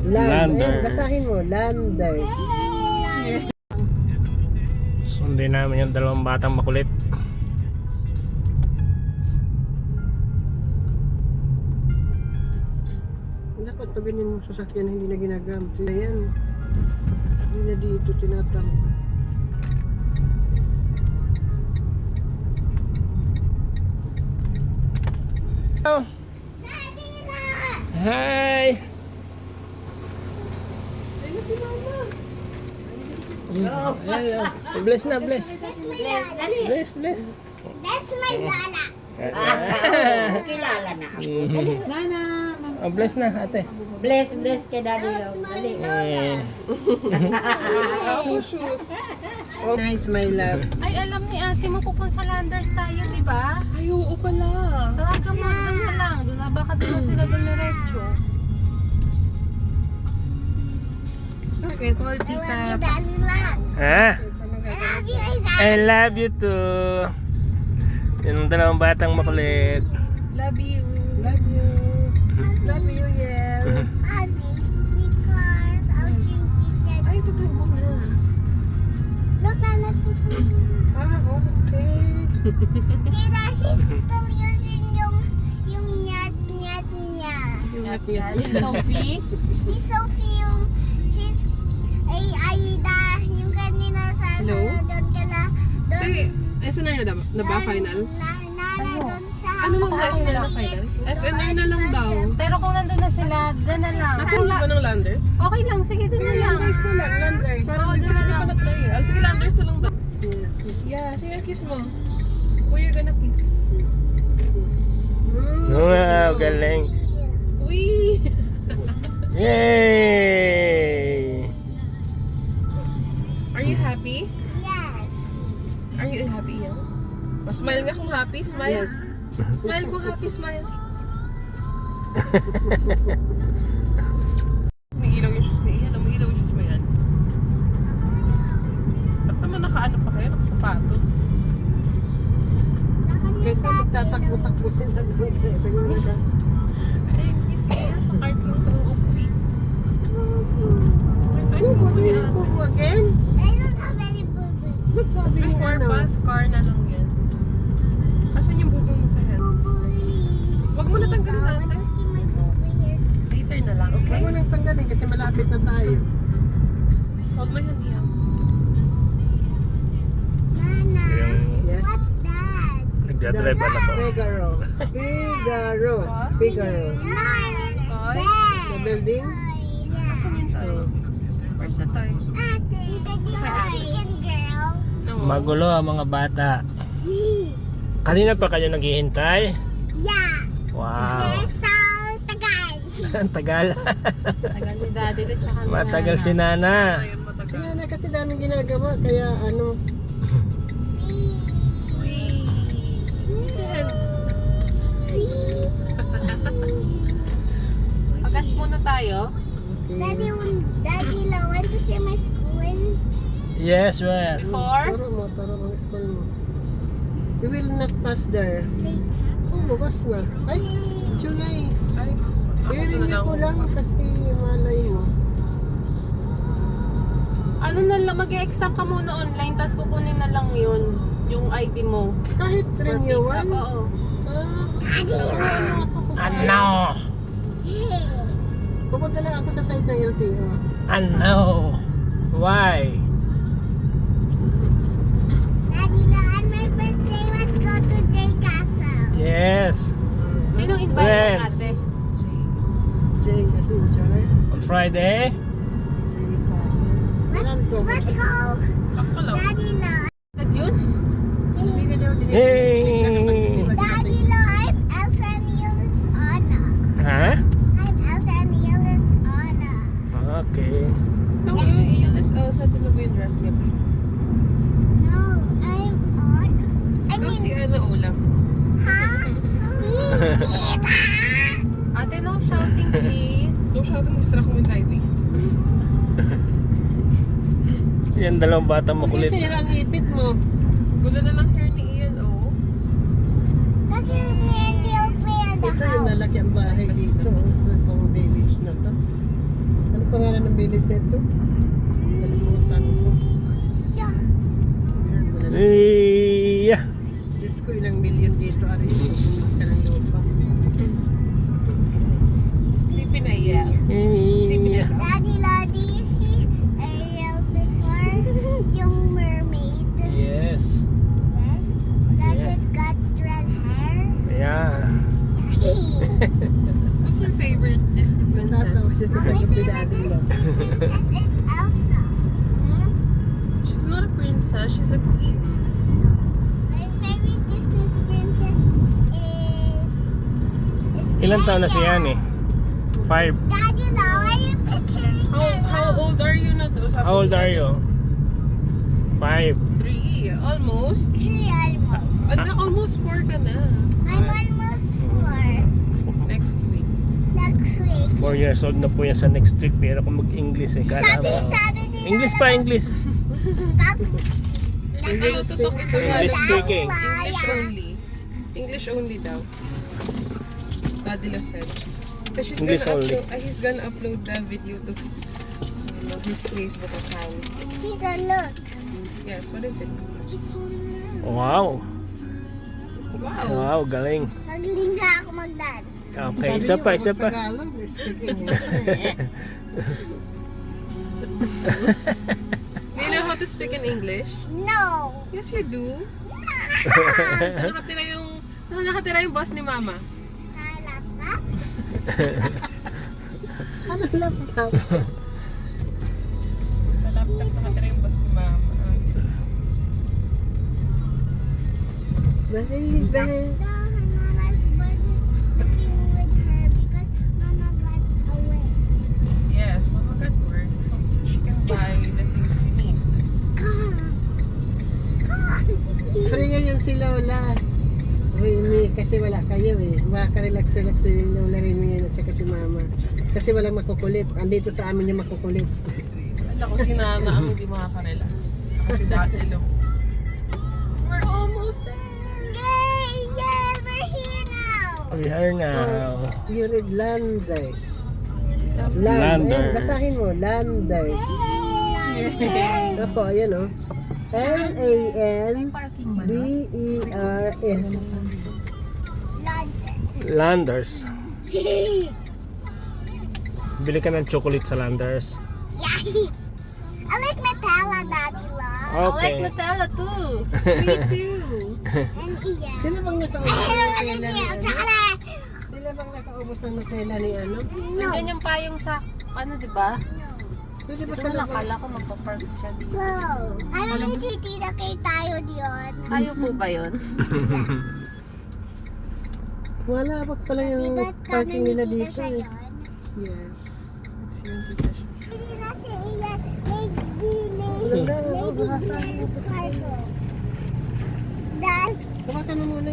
Landers. Basahin mo, Landers. Sundin namin yung dalawang batang makulit. Dapat pag ganyan yung sasakyan hindi na ginagamit. Ayan. Hindi na dito tinatangka. Oh. Hi. Ayun si Mama. Hello. Bless na, bless. Bless, bless. That's my Lala. Kilala na ako. Nana. Oh, bless na, ate. Bless kay Daddy Long. Dali. Nice, my love. Ay, alam ni ate mo pupunta sa Landers tayo, di ba? Ay, oo pala. Tawagan mo, doon na lang. Doon na baka doon na sila dumiretso. Sweet for tita. Ha? I I love you too. Yung dalawang batang makulit. Love you. Love you. Love you, yeah. because I'll drink it. Ay, totoo mo na. Look, Nana, Ah, okay. Tita, she's still using yung nyat niya. Si Sophie. Si Sophie she's yung kanina sa Hello? doon kala doon SNR na ba final? Nana doon sa Ano mang Sa SNR na akin final? SNR na lang daw. Pero kung nandun na sila, doon na lang. Nasaan ba ng Landers? Okay lang, sige doon na lang. Nice na lang, Landers. Parang hindi kasi pala try eh. Sige, Landers na lang daw. Yeah, sige, kiss mo. Who you gonna kiss? Wow, galing. Uy! Yay! Are you happy? yes Are you happy, yeah? Smile nga kung happy, smile. Yes. Smile kung happy, smile. Umiilaw yung shoes ni Ian. Umiilaw yung shoes mo yan. Ba't naman nakaano pa kayo? Nakasapatos. Kaya magtatakbo-takbo sila. Siguro na. Ay, kiss Ian sa cart lang ito uuwi. So, yung bubo Bubo, niya. bubo again? I don't have any boo-boo Ba't Tapos sabi before niya, pa, scar na lang yan. Asan yung bubong mo sa head? Huwag mo na tanggalin I want natin. to see my boo-boo here Later na lang, okay? Huwag mo nang tanggalin kasi malapit na tayo. Hold my hand, Ian. Nana Yes. what's that Nagdadrive na po. Figaro. Figaro. Figaro. Toy? The building? Asan yung toy? Where's the toy? Ate, did you have chicken girl? No. Magulo ang mga bata. Kanina pa kayo naghihintay? Yeah. Wow. There's so tagal. Ang tagal. Tagal ni daddy at saka ni Matagal si Nana. Nana. Ayun, matagal. Sinana kasi daming ginagawa kaya ano. Pagas muna tayo. Daddy want to see my school. Yes, well. Before. Turo mo school mo. We will not pass there. Oh, bukas na. Ay, July. Ay, Irin ko lang kasi malay mo. Ano na lang, mag-exam ka muna online, tapos kukunin na lang yun, yung ID mo. Kahit renewal. Oo. Ano? Pupunta lang ako sa site ng LTO. Ano? Why? Daddy, on my birthday, let's go to Jay Castle. Yes. Sinong invite When? ate? Jay kasi in charge. On Friday? Let's go. sakto lang. Daddy, look. Agad yun? Hindi na daw Yay! Daddy, look. I'm Elsa and Elsa's Anna. Ha? I'm Elsa and Elsa's Anna. Okay. No, iyan is Elsa. Ito ba yung dress niya? No, I'm Anna. I Ikaw mean, si Ana ulam. huh? Tita. Ate, no shouting please. Kung siya ito, distract mo yung driving. Yan dalawang bata Kasi makulit. sira ang ipit mo. Gulo na lang hair ni Ian, oh. Kasi hindi ako play on the Ito yung house. lalaki ang bahay dito. Itong village na to. Ano pangalan ng village na ito? Kalimutan ko. Yeah. Ayan, wala na. Iya. Diyos ko, ilang milyon dito. Ari, bumili ka ng lupa. Sleepy na yan. Sleepy na. Daddy, do you see Ariel before? Yung mermaid. Yes. Yes. That Yeah. it got red hair. Yeah. Who's your favorite Disney Tatawa princess? siya sa My sagot ni favorite Daddy. Disney princess is Elsa. She's not a princess, she's a queen. My favorite Disney princess is Ilan taon na siya Bella. eh? 5. Daddy, why are you picturing How old are you na to? How old are you? 5. 3. Almost. Three almost. Almost 4 ka na. I'm almost 4. Next week. Next week. 4 years old na po yan sa next week. Pero kung mag-English eh. Sabi ni English pa, English. Hindi tutok ito. English speaking. English only. English only daw. Daddy Lo said. Because English only. He's gonna upload the video to his Facebook account. Tita, look. Yes, what is it? Wow. Wow. Wow, galing. Magaling na ako mag-dance. Okay, isa pa, isa pa. Tagalog, speak English. Do you know how to speak in English? No. Yes, you do. Saan nakatira yung boss ni Mama? Sa laptop? Ano laptop? Sa laptop nakatira yung boss ni Mama. Baby. Her mama's boss is looking with her because mama got away. Yes, Mama got work, so she can buy the things you need. Free ngayon si Lola. Remy, kasi wala kayo eh. Makaka-relax-relax si Lola Remy ngayon at saka si Mama. Kasi walang makukulit. Andito sa amin yung makukulit. Wala ko si Nana ang hindi makaka-relax. Kasi dati lang. We're almost there! Yay! Yay! We're here now! We are now. You read Landers. Landers. Basahin mo, Landers. Ako, ayan o. Landers. Landers. Bili ka ng chocolate sa Landers. Yay! I like Nutella, Daddy Love. I like Okay. Nutella too. Me too! And Ian. Sila bang nakaubos I ng don't Nutella want ni to ano? chocolate. Sila bang nakaubos ng Nutella ni ano? No. Nandiyan yung payong sa, ano diba? Pwede ba Ito sa na, labas? akala ko magpa-parks siya dito. Wow. Ano ni Tita kay tayo diyon? Tayo po ba yun? Wala ba pala yung Diba't parking kami nila ni dito Tita eh. Shayon? Yes. It's yung tita siya. Hindi na si Ian. May delay. Wala, May wala. delay. Dad, Kumakan na muna